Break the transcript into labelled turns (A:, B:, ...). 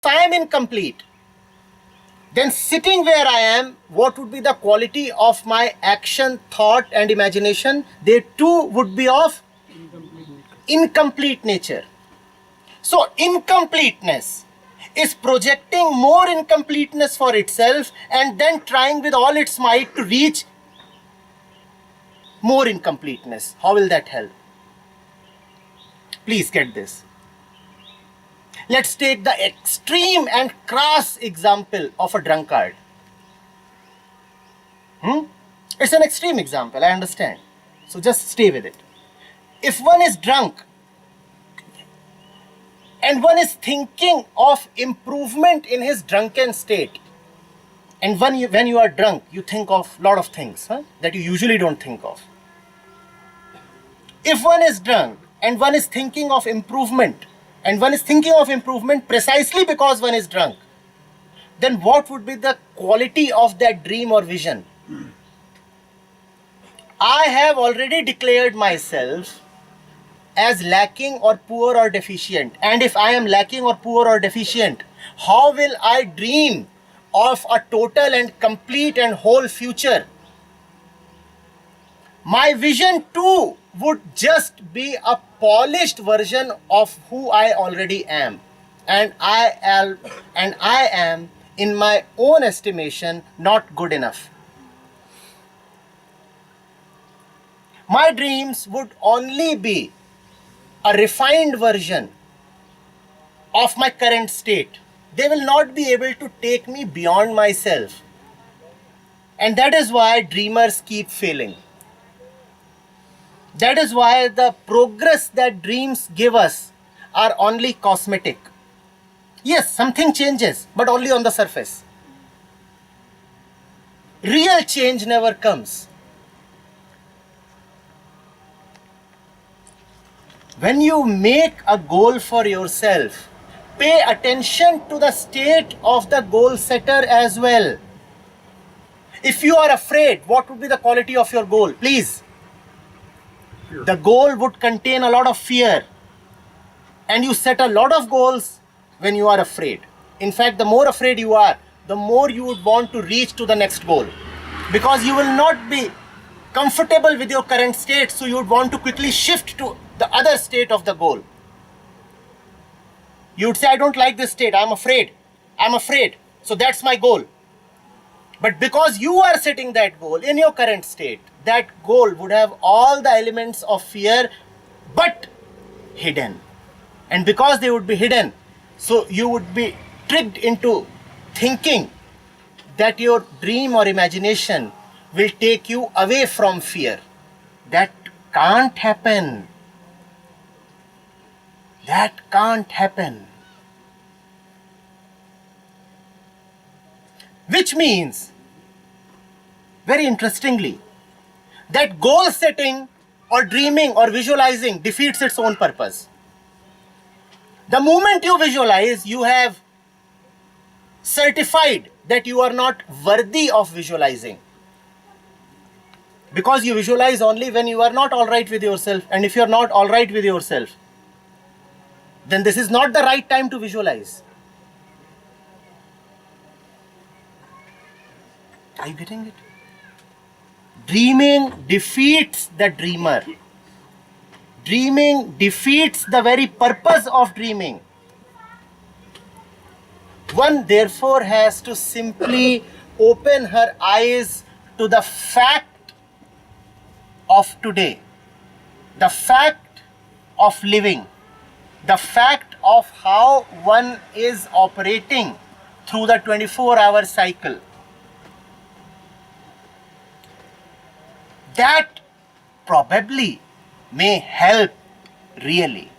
A: I am incomplete, then sitting where I am, what would be the quality of my action, thought and imagination? They too would be of incomplete nature. So incompleteness is projecting more incompleteness for itself and then trying with all its might to reach more incompleteness. How will that help? Please get this. Let's take the extreme and crass example of a drunkard. It's an extreme example, I understand. So just stay with it. If one is drunk and one is thinking of improvement in his drunken state, and when you are drunk, you think of a lot of things that you usually don't think of. If one is drunk and one is thinking of improvement, and one is thinking of improvement precisely because one is drunk, then what would be the quality of that dream or vision? I have already declared myself as lacking or poor or deficient. And if I am lacking or poor or deficient, how will I dream of a total and complete and whole future? My vision too would just be a polished version of who I already am. And I am, in my own estimation, not good enough. My dreams would only be a refined version of my current state. They will not be able to take me beyond myself. And that is why dreamers keep failing. That is why the progress that dreams give us are only cosmetic. Yes, something changes, but only on the surface. Real change never comes. When you make a goal for yourself, pay attention to the state of the goal setter as well. If you are afraid, what would be the quality of your goal? Please. The goal would contain a lot of fear. And you set a lot of goals when you are afraid. In fact, the more afraid you are, the more you would want to reach to the next goal. Because you will not be comfortable with your current state, so you would want to quickly shift to the other state of the goal. You would say, I don't like this state, I'm afraid. So that's my goal. But because you are setting that goal in your current state, that goal would have all the elements of fear, but hidden. And because they would be hidden, so you would be tricked into thinking that your dream or imagination will take you away from fear. That can't happen. That can't happen. Which means, very interestingly, that goal setting or dreaming or visualizing defeats its own purpose. The moment you visualize, you have certified that you are not worthy of visualizing. Because you visualize only when you are not all right with yourself. And if you are not all right with yourself, then this is not the right time to visualize. Are you getting it? Dreaming defeats the dreamer. Dreaming defeats the very purpose of dreaming. One therefore has to simply open her eyes to the fact of today, the fact of living, the fact of how one is operating through the 24-hour cycle. That probably may help really.